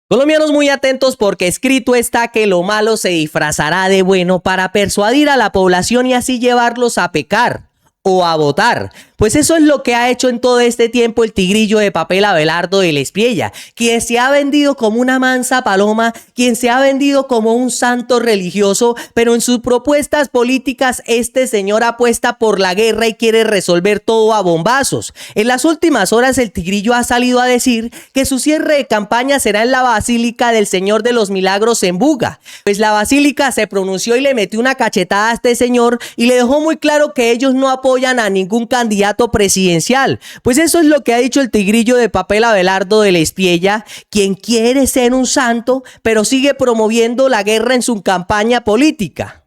Colombianos muy atentos porque escrito está que lo malo se disfrazará de bueno para persuadir a la población y así llevarlos a pecar o a votar. Pues eso es lo que ha hecho en todo este tiempo el tigrillo de papel Abelardo del Espriella, quien se ha vendido como una mansa paloma, quien se ha vendido como un santo religioso, pero en sus propuestas políticas este señor apuesta por la guerra y quiere resolver todo a bombazos. En las últimas horas el tigrillo ha salido a decir que su cierre de campaña será en la Basílica del Señor de los Milagros en Buga. Pues la Basílica se pronunció y le metió una cachetada a este señor y le dejó muy claro que ellos no apoyan a ningún candidato presidencial. Pues eso es lo que ha dicho el tigrillo de papel Abelardo del Espriella, quien quiere ser un santo, pero sigue promoviendo la guerra en su campaña política.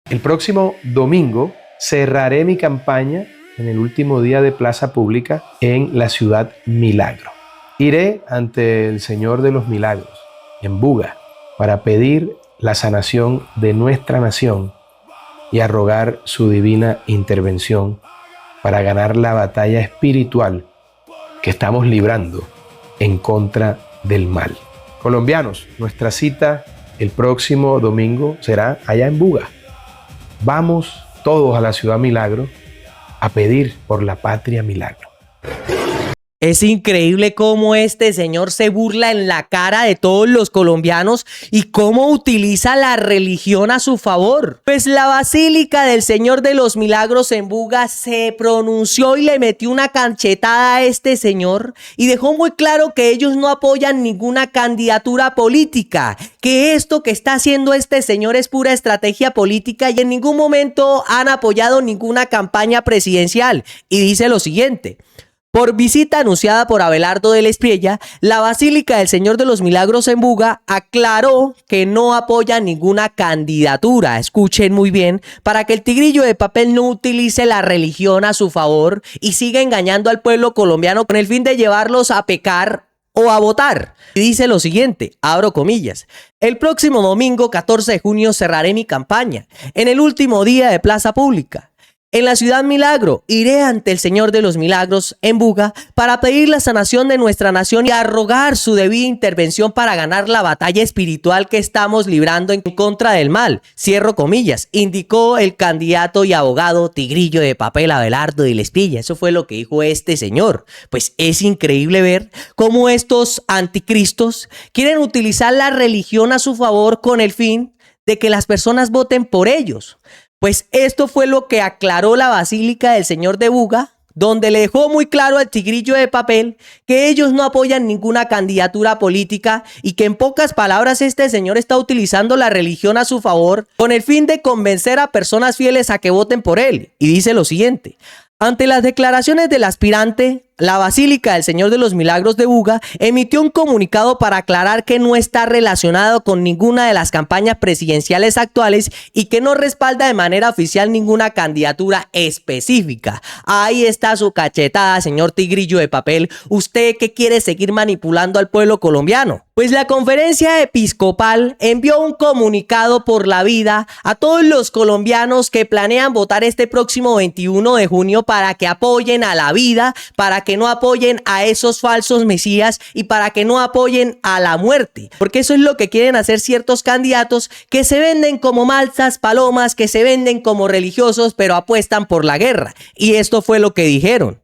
El próximo domingo cerraré mi campaña en el último día de plaza pública en la ciudad Milagro. Iré ante el Señor de los Milagros, en Buga, para pedir la sanación de nuestra nación y a rogar su divina intervención para ganar la batalla espiritual que estamos librando en contra del mal. Colombianos, nuestra cita el próximo domingo será allá en Buga. Vamos todos a la ciudad Milagro a pedir por la patria Milagro. Es increíble cómo este señor se burla en la cara de todos los colombianos y cómo utiliza la religión a su favor. Pues la Basílica del Señor de los Milagros en Buga se pronunció y le metió una cachetada a este señor y dejó muy claro que ellos no apoyan ninguna candidatura política, que esto que está haciendo este señor es pura estrategia política y en ningún momento han apoyado ninguna campaña presidencial. Y dice lo siguiente: por visita anunciada por Abelardo del Espriella, la Basílica del Señor de los Milagros en Buga aclaró que no apoya ninguna candidatura. Escuchen muy bien, para que el tigrillo de papel no utilice la religión a su favor y siga engañando al pueblo colombiano con el fin de llevarlos a pecar o a votar. Y dice lo siguiente, abro comillas: el próximo domingo 14 de junio cerraré mi campaña en el último día de plaza pública en la ciudad Milagro. Iré ante el Señor de los Milagros en Buga para pedir la sanación de nuestra nación y a rogar su debida intervención para ganar la batalla espiritual que estamos librando en contra del mal. Cierro comillas, indicó el candidato y abogado tigrillo de papel Abelardo del Espriella. Eso fue lo que dijo este señor. Pues es increíble ver cómo estos anticristos quieren utilizar la religión a su favor con el fin de que las personas voten por ellos. Pues esto fue lo que aclaró la Basílica del Señor de Buga, donde le dejó muy claro al tigrillo de papel que ellos no apoyan ninguna candidatura política y que en pocas palabras este señor está utilizando la religión a su favor con el fin de convencer a personas fieles a que voten por él. Y dice lo siguiente: ante las declaraciones del aspirante, la Basílica del Señor de los Milagros de Buga emitió un comunicado para aclarar que no está relacionado con ninguna de las campañas presidenciales actuales y que no respalda de manera oficial ninguna candidatura específica. Ahí está su cachetada, señor tigrillo de papel. ¿Usted qué quiere seguir manipulando al pueblo colombiano? Pues la Conferencia Episcopal envió un comunicado por la vida a todos los colombianos que planean votar este próximo 21 de junio para que apoyen a la vida, para que no apoyen a esos falsos mesías y para que no apoyen a la muerte, porque eso es lo que quieren hacer ciertos candidatos que se venden como mansas palomas, que se venden como religiosos, pero apuestan por la guerra. Y esto fue lo que dijeron.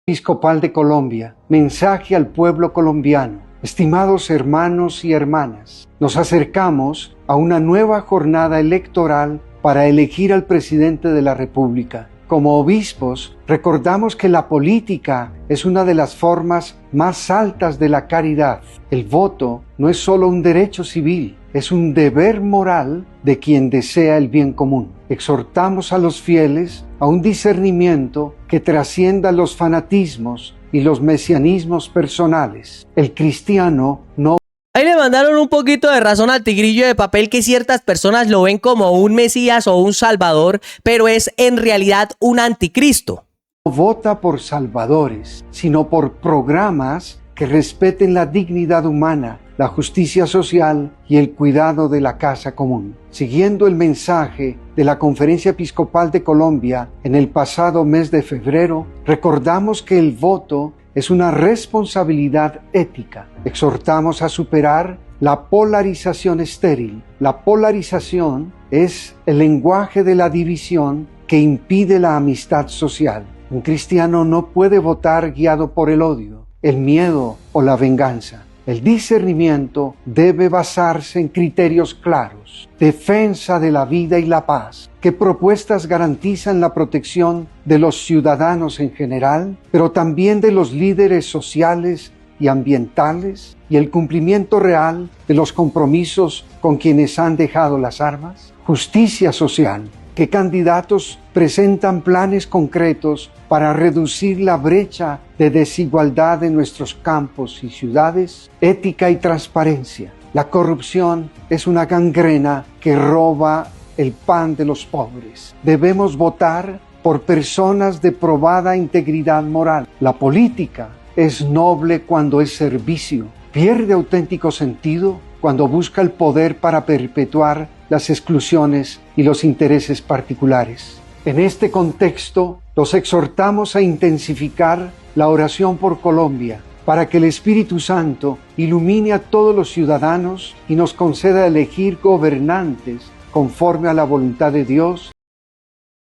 Episcopal de Colombia, mensaje al pueblo colombiano. Estimados hermanos y hermanas, nos acercamos a una nueva jornada electoral para elegir al presidente de la República. Como obispos, recordamos que la política es una de las formas más altas de la caridad. El voto no es solo un derecho civil, es un deber moral de quien desea el bien común. Exhortamos a los fieles a un discernimiento que trascienda los fanatismos y los mesianismos personales. El cristiano no... Ahí le mandaron un poquito de razón al tigrillo de papel, que ciertas personas lo ven como un mesías o un salvador, pero es en realidad un anticristo. No vota por salvadores, sino por programas que respeten la dignidad humana, la justicia social y el cuidado de la casa común. Siguiendo el mensaje de la Conferencia Episcopal de Colombia en el pasado mes de febrero, recordamos que el voto es una responsabilidad ética. Exhortamos a superar la polarización estéril. La polarización es el lenguaje de la división que impide la amistad social. Un cristiano no puede votar guiado por el odio, el miedo o la venganza. El discernimiento debe basarse en criterios claros, defensa de la vida y la paz. ¿Qué propuestas garantizan la protección de los ciudadanos en general, pero también de los líderes sociales y ambientales y el cumplimiento real de los compromisos con quienes han dejado las armas? Justicia social. ¿Qué candidatos presentan planes concretos para reducir la brecha de desigualdad en nuestros campos y ciudades? Ética y transparencia. La corrupción es una gangrena que roba el pan de los pobres. Debemos votar por personas de probada integridad moral. La política es noble cuando es servicio. Pierde auténtico sentido cuando busca el poder para perpetuar las exclusiones y los intereses particulares. En este contexto, los exhortamos a intensificar la oración por Colombia para que el Espíritu Santo ilumine a todos los ciudadanos y nos conceda elegir gobernantes conforme a la voluntad de Dios.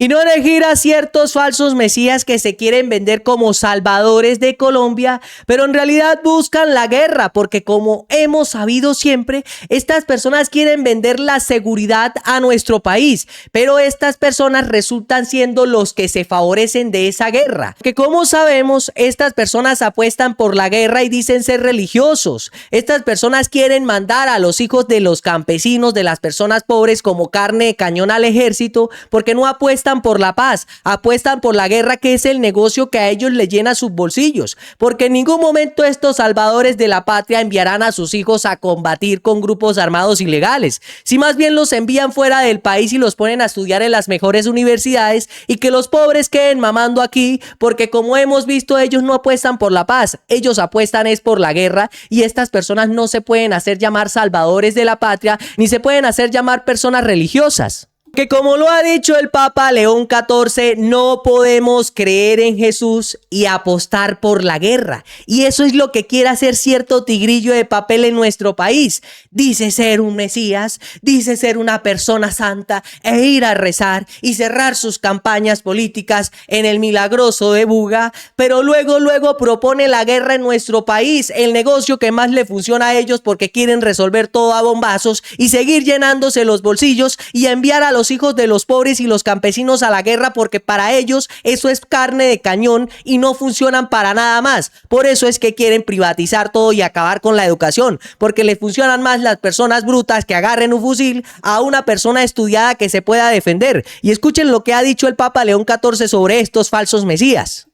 Y no elegir a ciertos falsos mesías que se quieren vender como salvadores de Colombia, pero en realidad buscan la guerra, porque como hemos sabido siempre, estas personas quieren vender la seguridad a nuestro país, pero estas personas resultan siendo los que se favorecen de esa guerra. Que como sabemos, estas personas apuestan por la guerra y dicen ser religiosos. Estas personas quieren mandar a los hijos de los campesinos, de las personas pobres, como carne de cañón al ejército, porque no apuestan por la paz, apuestan por la guerra, que es el negocio que a ellos les llena sus bolsillos, porque en ningún momento estos salvadores de la patria enviarán a sus hijos a combatir con grupos armados ilegales, si más bien los envían fuera del país y los ponen a estudiar en las mejores universidades y que los pobres queden mamando aquí, porque como hemos visto, ellos no apuestan por la paz, ellos apuestan es por la guerra, y estas personas no se pueden hacer llamar salvadores de la patria, ni se pueden hacer llamar personas religiosas. Que como lo ha dicho el Papa León XIV, no podemos creer en Jesús y apostar por la guerra. Y eso es lo que quiere hacer cierto tigrillo de papel en nuestro país. Dice ser un Mesías, dice ser una persona santa e ir a rezar y cerrar sus campañas políticas en el milagroso de Buga, pero luego propone la guerra en nuestro país, el negocio que más le funciona a ellos, porque quieren resolver todo a bombazos y seguir llenándose los bolsillos y enviar a los hijos de los pobres y los campesinos a la guerra, porque para ellos eso es carne de cañón y no funcionan para nada más. Por eso es que quieren privatizar todo y acabar con la educación, porque les funcionan más las personas brutas que agarren un fusil a una persona estudiada que se pueda defender. Y escuchen lo que ha dicho el Papa León XIV sobre estos falsos mesías.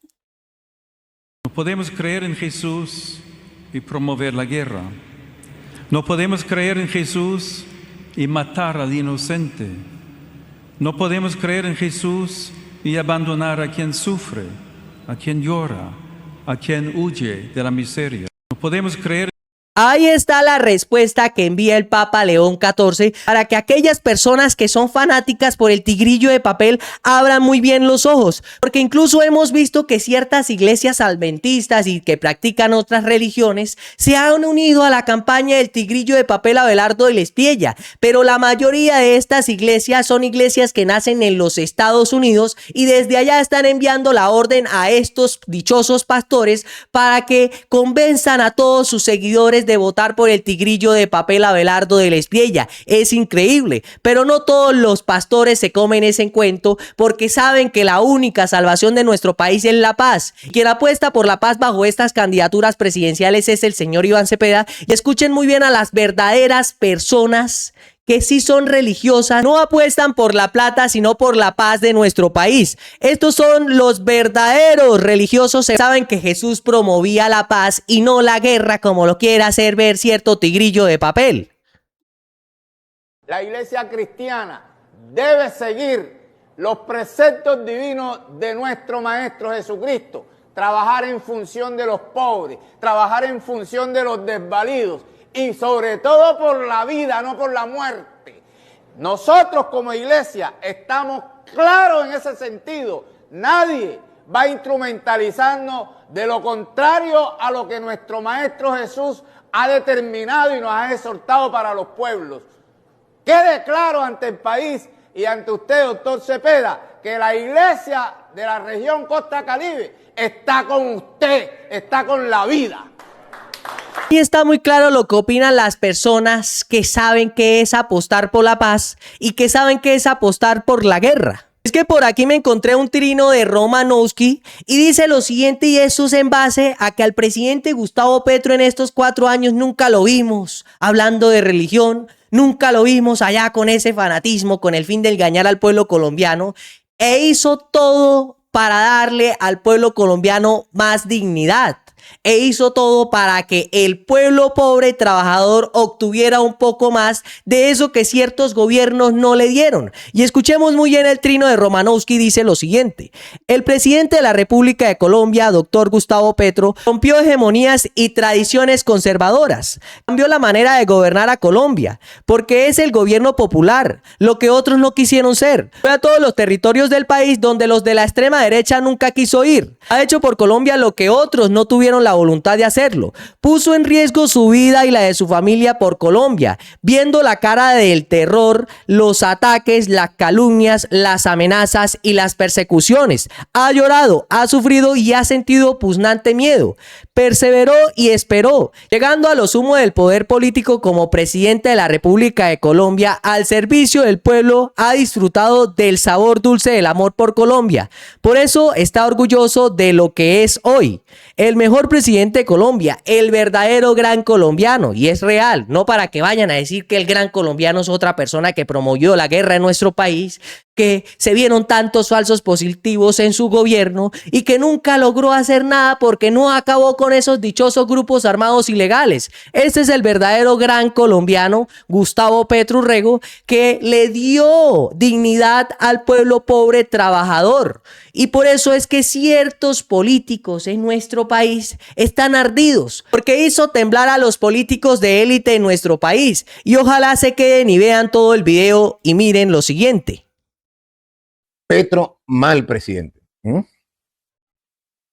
No podemos creer en Jesús y promover la guerra. No podemos creer en Jesús y matar al inocente. No podemos creer en Jesús y abandonar a quien sufre, a quien llora, a quien huye de la miseria. No podemos creer. Ahí está la respuesta que envía el Papa León XIV para que aquellas personas que son fanáticas por el tigrillo de papel abran muy bien los ojos, porque incluso hemos visto que ciertas iglesias adventistas y que practican otras religiones se han unido a la campaña del tigrillo de papel Abelardo de Lespiella, pero la mayoría de estas iglesias son iglesias que nacen en los Estados Unidos y desde allá están enviando la orden a estos dichosos pastores para que convenzan a todos sus seguidores de votar por el tigrillo de papel Abelardo de Lespiella. Es increíble, pero no todos los pastores se comen ese cuento, porque saben que la única salvación de nuestro país es la paz. Quien apuesta por la paz bajo estas candidaturas presidenciales es el señor Iván Cepeda. Y escuchen muy bien a las verdaderas personas que sí son religiosas, no apuestan por la plata, sino por la paz de nuestro país. Estos son los verdaderos religiosos, saben que Jesús promovía la paz y no la guerra, como lo quiere hacer ver cierto tigrillo de papel. La iglesia cristiana debe seguir los preceptos divinos de nuestro Maestro Jesucristo, trabajar en función de los pobres, trabajar en función de los desvalidos, y sobre todo por la vida, no por la muerte. Nosotros como iglesia estamos claros en ese sentido. Nadie va instrumentalizando de lo contrario a lo que nuestro Maestro Jesús ha determinado y nos ha exhortado para los pueblos. Quede claro ante el país y ante usted, doctor Cepeda, que la iglesia de la región Costa Caribe está con usted, está con la vida. Y está muy claro lo que opinan las personas que saben qué es apostar por la paz y que saben qué es apostar por la guerra. Es que por aquí me encontré un trino de Romanowski y dice lo siguiente, y eso es en base a que al presidente Gustavo Petro en estos 4 años nunca lo vimos hablando de religión, nunca lo vimos allá con ese fanatismo, con el fin de engañar al pueblo colombiano, e hizo todo para darle al pueblo colombiano más dignidad. E hizo todo para que el pueblo pobre trabajador obtuviera un poco más de eso que ciertos gobiernos no le dieron. Y escuchemos muy bien el trino de Romanowski, dice lo siguiente: el presidente de la República de Colombia, doctor Gustavo Petro, rompió hegemonías y tradiciones conservadoras, cambió la manera de gobernar a Colombia, porque es el gobierno popular, lo que otros no quisieron ser. Fue a todos los territorios del país donde los de la extrema derecha nunca quiso ir. Ha hecho por Colombia lo que otros no tuvieron la voluntad de hacerlo. Puso en riesgo su vida y la de su familia por Colombia, viendo la cara del terror, los ataques, las calumnias, las amenazas y las persecuciones. Ha llorado, ha sufrido y ha sentido pugnante miedo. Perseveró y esperó, llegando a lo sumo del poder político como presidente de la República de Colombia al servicio del pueblo. Ha disfrutado del sabor dulce del amor por Colombia. Por eso está orgulloso de lo que es hoy. El mejor presidente de Colombia, el verdadero gran colombiano, y es real, no para que vayan a decir que el gran colombiano es otra persona que promovió la guerra en nuestro país, que se vieron tantos falsos positivos en su gobierno y que nunca logró hacer nada porque no acabó con esos dichosos grupos armados ilegales. Este es el verdadero gran colombiano, Gustavo Petro Urrego, que le dio dignidad al pueblo pobre trabajador. Y por eso es que ciertos políticos en nuestro país están ardidos, porque hizo temblar a los políticos de élite en nuestro país. Y ojalá se queden y vean todo el video y miren lo siguiente. Petro, mal presidente.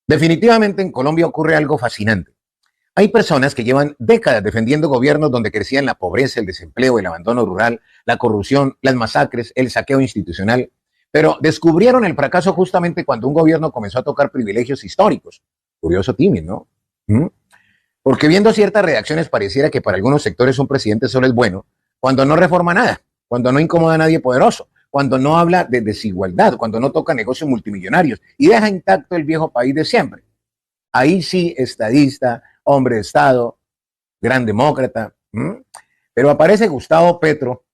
Definitivamente en Colombia ocurre algo fascinante. Hay personas que llevan décadas defendiendo gobiernos donde crecían la pobreza, el desempleo, el abandono rural, la corrupción, las masacres, el saqueo institucional, pero descubrieron el fracaso justamente cuando un gobierno comenzó a tocar privilegios históricos. Curioso timing, ¿no? Porque viendo ciertas reacciones pareciera que para algunos sectores un presidente solo es bueno cuando no reforma nada, cuando no incomoda a nadie poderoso, cuando no habla de desigualdad, cuando no toca negocios multimillonarios y deja intacto el viejo país de siempre. Ahí sí, estadista, hombre de Estado, gran demócrata. Pero aparece Gustavo Petro,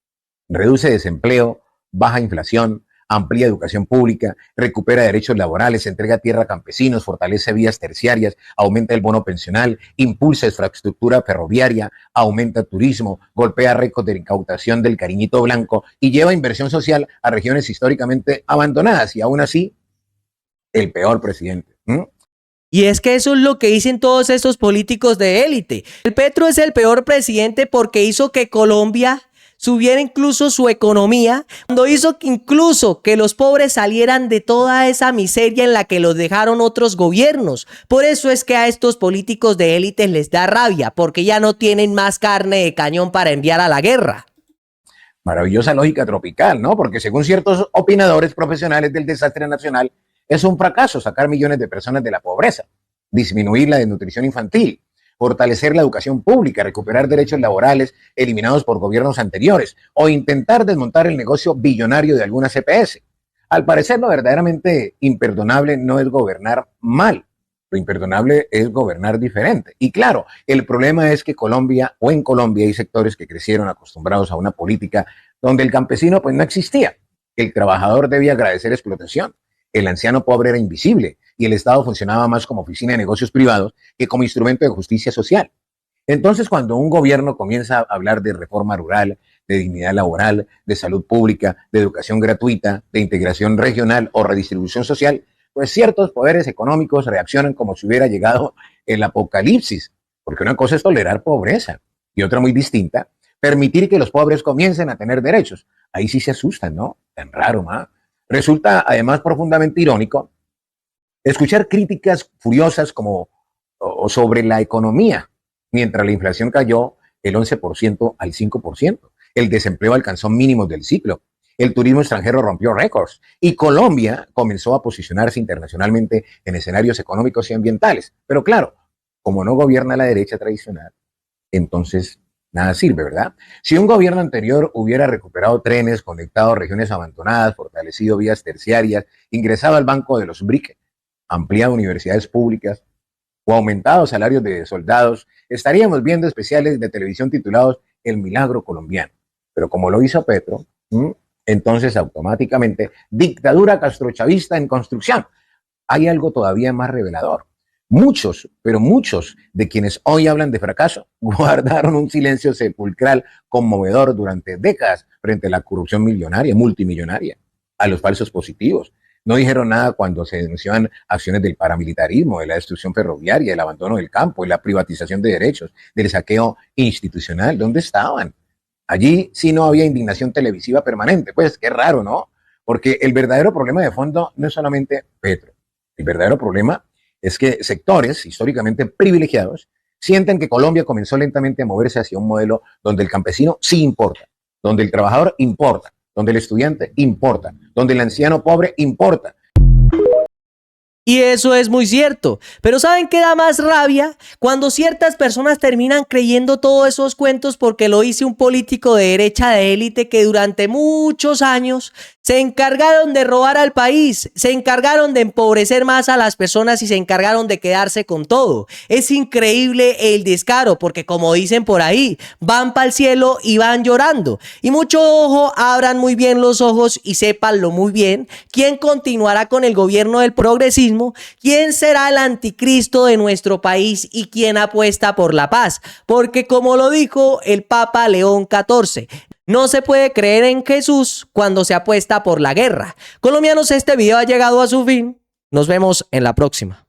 reduce desempleo, baja inflación, amplía educación pública, recupera derechos laborales, entrega tierra a campesinos, fortalece vías terciarias, aumenta el bono pensional, impulsa infraestructura ferroviaria, aumenta turismo, golpea récords de incautación del cariñito blanco y lleva inversión social a regiones históricamente abandonadas. Y aún así, el peor presidente. Y es que eso es lo que dicen todos estos políticos de élite. El Petro es el peor presidente porque hizo que Colombia subiera incluso su economía, cuando hizo incluso que los pobres salieran de toda esa miseria en la que los dejaron otros gobiernos. Por eso es que a estos políticos de élite les da rabia, porque ya no tienen más carne de cañón para enviar a la guerra. Maravillosa lógica tropical, ¿no? Porque según ciertos opinadores profesionales del desastre nacional, es un fracaso sacar millones de personas de la pobreza, disminuir la desnutrición infantil, fortalecer la educación pública, recuperar derechos laborales eliminados por gobiernos anteriores o intentar desmontar el negocio billonario de algunas EPS. Al parecer, lo verdaderamente imperdonable no es gobernar mal, lo imperdonable es gobernar diferente. Y claro, el problema es que en Colombia hay sectores que crecieron acostumbrados a una política donde el campesino pues no existía. El trabajador debía agradecer explotación. El anciano pobre era invisible y el Estado funcionaba más como oficina de negocios privados que como instrumento de justicia social. Entonces, cuando un gobierno comienza a hablar de reforma rural, de dignidad laboral, de salud pública, de educación gratuita, de integración regional o redistribución social, pues ciertos poderes económicos reaccionan como si hubiera llegado el apocalipsis, porque una cosa es tolerar pobreza y otra muy distinta, permitir que los pobres comiencen a tener derechos. Ahí sí se asustan, ¿no? Tan raro, ¿no? Resulta además profundamente irónico Escuchar críticas furiosas o sobre la economía, mientras la inflación cayó el 11% al 5%. El desempleo alcanzó mínimos del ciclo. El turismo extranjero rompió récords y Colombia comenzó a posicionarse internacionalmente en escenarios económicos y ambientales. Pero claro, como no gobierna la derecha tradicional, entonces nada sirve, ¿verdad? Si un gobierno anterior hubiera recuperado trenes, conectado regiones abandonadas, fortalecido vías terciarias, ingresado al banco de los BRIC, ampliado universidades públicas o aumentado salarios de soldados, estaríamos viendo especiales de televisión titulados El Milagro Colombiano. Pero como lo hizo Petro, entonces automáticamente dictadura castrochavista en construcción. Hay algo todavía más revelador. Muchos, pero muchos de quienes hoy hablan de fracaso guardaron un silencio sepulcral conmovedor durante décadas frente a la corrupción millonaria, multimillonaria, a los falsos positivos. No dijeron nada cuando se denunciaban acciones del paramilitarismo, de la destrucción ferroviaria, del abandono del campo, de la privatización de derechos, del saqueo institucional. ¿Dónde estaban? Allí sí no había indignación televisiva permanente. Pues qué raro, ¿no? Porque el verdadero problema de fondo no es solamente Petro. El verdadero problema es que sectores históricamente privilegiados sienten que Colombia comenzó lentamente a moverse hacia un modelo donde el campesino sí importa, donde el trabajador importa, donde el estudiante importa, donde el anciano pobre importa. Y eso es muy cierto, pero ¿saben qué da más rabia? Cuando ciertas personas terminan creyendo todos esos cuentos porque lo dice un político de derecha de élite que durante muchos años se encargaron de robar al país, se encargaron de empobrecer más a las personas y se encargaron de quedarse con todo. Es increíble el descaro porque, como dicen por ahí, van para el cielo y van llorando. Y mucho ojo, abran muy bien los ojos y sépanlo muy bien quién continuará con el gobierno del progresismo, quién será el anticristo de nuestro país y quién apuesta por la paz. Porque, como lo dijo el Papa León XIV, no se puede creer en Jesús cuando se apuesta por la guerra. Colombianos, este video ha llegado a su fin. Nos vemos en la próxima.